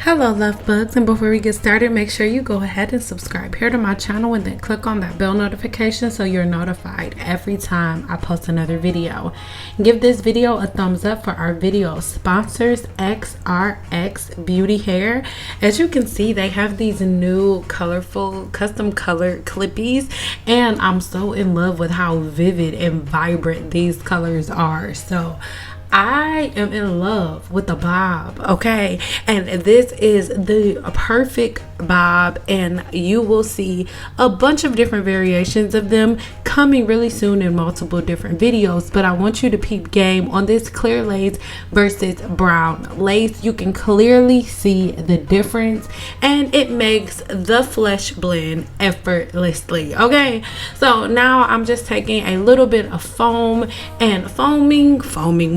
Hello love bugs, and before we get started, make sure you go ahead and subscribe here to my channel and then click on that bell notification so you're notified every time I post another video. Give this video a thumbs up for our video sponsors, Xrsbeauty Hair. As you can see, they have these new colorful custom colored clippies, and I'm so in love with how vivid and vibrant these colors are. So I am in love with the bob, okay? And this is the perfect bob, and you will see a bunch of different variations of them coming really soon in multiple different videos. But I want you to peep game on this clear lace versus brown lace. You can clearly see the difference, and it makes the flesh blend effortlessly, okay? So now I'm just taking a little bit of foam and foaming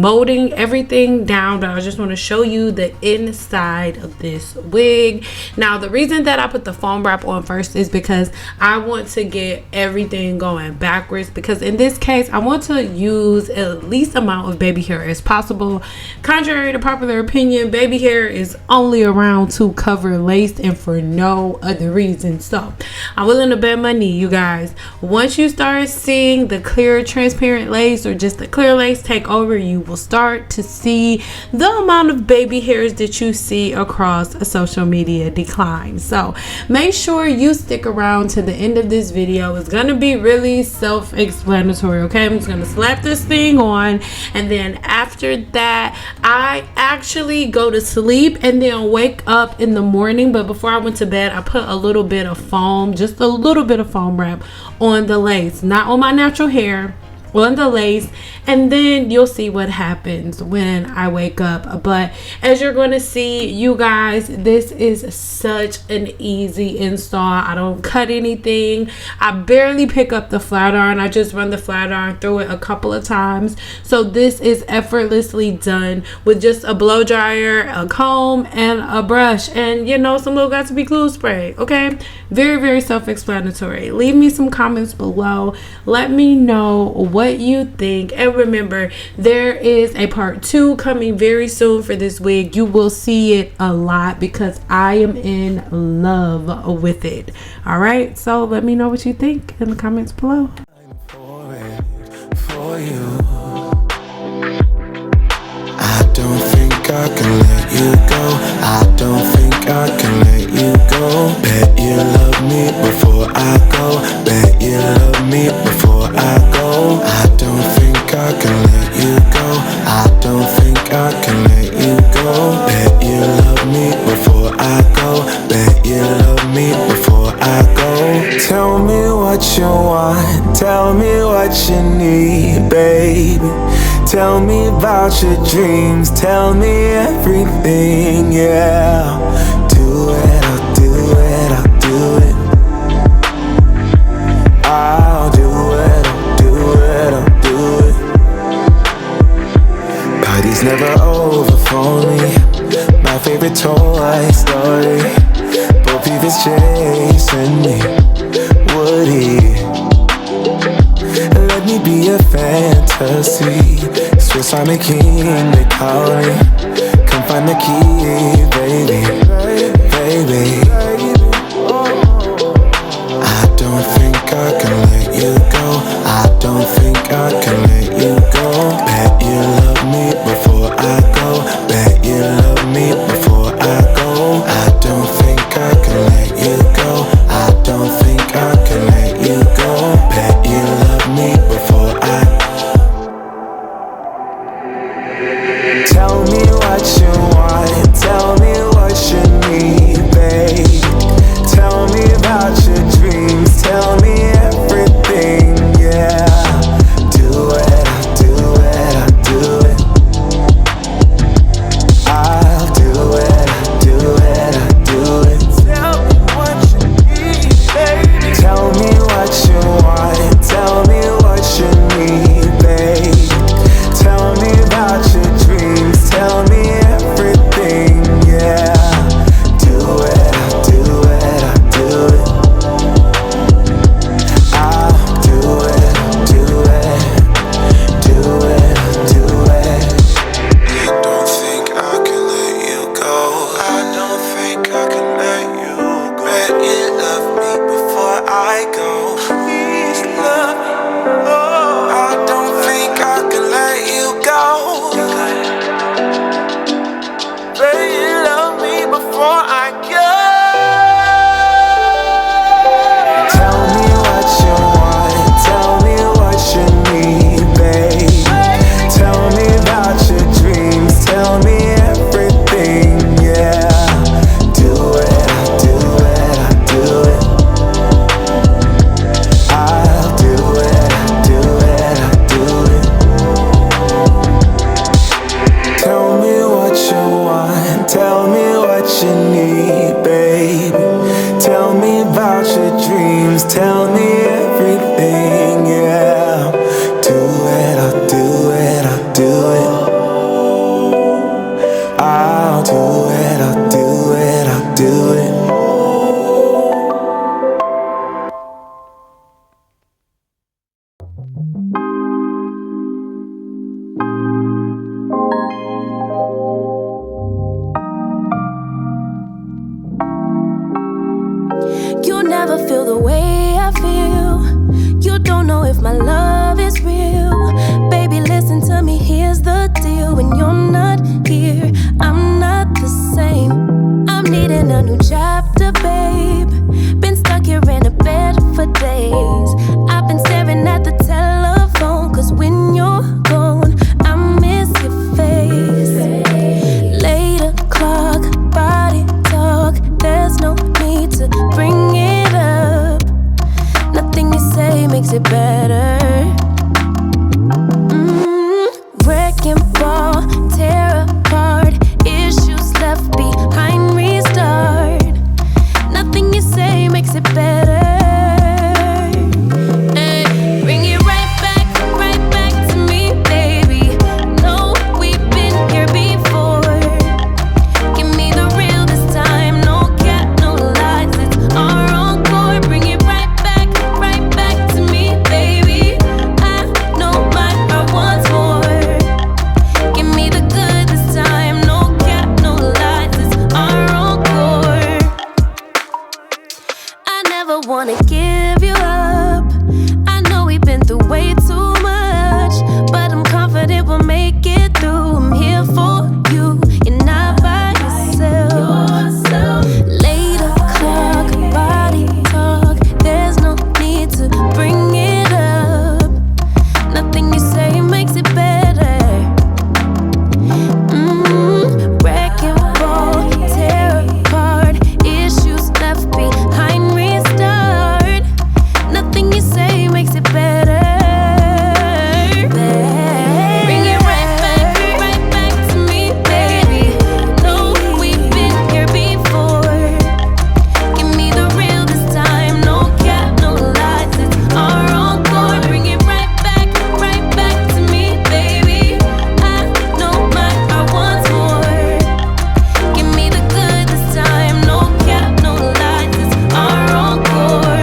molding everything down, but I just want to show you the inside of this wig. Now the reason that I put the foam wrap on first is because I want to get everything going backwards, because in this case I want to use at least amount of baby hair as possible. Contrary to popular opinion, baby hair is only around to cover lace and for no other reason. So I'm willing to bet my knee, you guys, once you start seeing the clear transparent lace or just the clear lace take over, you will start to see the amount of baby hairs that you see across social media decline. So make sure you stick around to the end of this video. It's gonna be really self-explanatory, okay? I'm just gonna slap this thing on, and then after that I actually go to sleep and then wake up in the morning. But before I went to bed, I put a little bit of foam, just a little bit of foam wrap on the lace, not on my natural hair, on the lace, and then you'll see what happens when I wake up. But as you're going to see, you guys, this is such an easy install. I don't cut anything. I barely pick up the flat iron. I just run the flat iron through it a couple of times. So this is effortlessly done with just a blow dryer, a comb, and a brush, and you know, some little got to be glue spray, okay? Very, very self-explanatory. Leave me some comments below. Let me know what you think, and remember, there is a part 2 coming very soon for this wig. You will see it a lot because I am in love with it. All right, so let me know what you think in the comments below. For you, I don't think I can let you go. I don't think I can let you go. Bet you love me before I go. Bet you love me before I go. I don't think I can let you go. I don't think I can let you go. Bet you love me before I go. Bet you love me before I go. Tell me what you want. Tell me what you need, baby. Tell me about your dreams. Tell me everything, yeah. Do it, I'll do it, I'll do it. I'll do it, I'll do it, I'll do it. Party's never over for me. My favorite toy story. Bo Peep is chasing me. Woody, let me be a fantasy. Swiss Army King, they call me. Come find the key, baby, baby. I don't think I can let you go. I don't think I can let you go. Bet you love me before I go. Bet you love me before I go. I don't think I can let you go. I don't think I can let you go. Bet you love me before I. Tell me what you want. Tell me what you need, babe. Tell me about your dreams. Tell me everything, yeah. Do it, I'll do it, I'll do it. I'll do it, I'll do it, I'll do it. Tell me what you need, baby. Tell me what you want. Tell me what you need, babe. Tell me about your dreams. Tell me feel the way I feel. You don't know if my love is real. Baby, listen to me, here's the deal. When you're not here, I'm not the same. I'm needing a new chapter, babe. Been stuck here in a bed for days. I've been staring at the telephone, cause when you're gone, I miss your face. 8 o'clock, body talk. There's no need to bring it up. Nothing you say makes it better. Wrecking ball, tear apart. Issues left behind, restart. Nothing you say makes it better. Bring it right back to me, baby. No, we've been here before. Give me the real this time, no cap, no lies. It's our encore. Bring it right back to me, baby. I know my heart wants more. Give me the good this time, no cap, no lies. It's our encore. I never wanna give you up. I know we've been through way too much, but I'm confident we'll make it through. I'm here for you, you're not by yourself. 8 o'clock, body talk. There's no need to bring it up. Nothing you say makes it better. Wrecking ball, tear apart. Issues left behind, restart. Nothing you say makes it better. Bring it right back to me, baby. No, we've been here before. Give me the real this time, no cap, no lies. It's our encore. Bring it right back to me, baby. I know my heart wants more. Give me the good this time, no cap, no lies. It's our encore.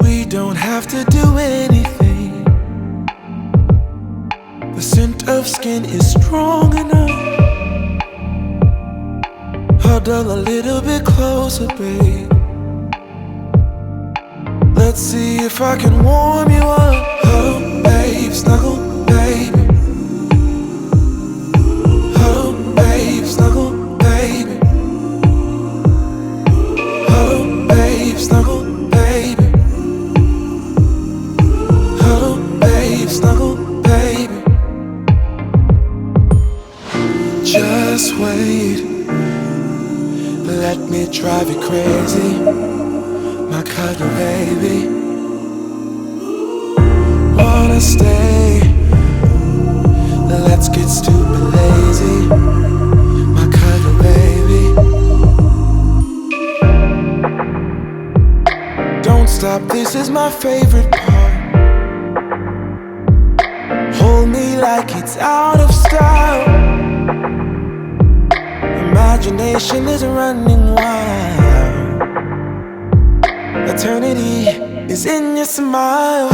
We don't have to do anything. The scent of skin is strong enough. Huddle a little bit closer, babe. Let's see if I can warm you up. Oh, babe, snuggle, baby. Oh, babe, snuggle, baby. Oh, babe, snuggle, baby. Oh, babe, snuggle, baby. Just wait. Let me drive you crazy, my cuddle baby. Wanna stay? Let's get stupid lazy, my cuddle baby. Don't stop, this is my favorite part. Hold me like it's out of style. Imagination is running wild. Eternity is in your smile.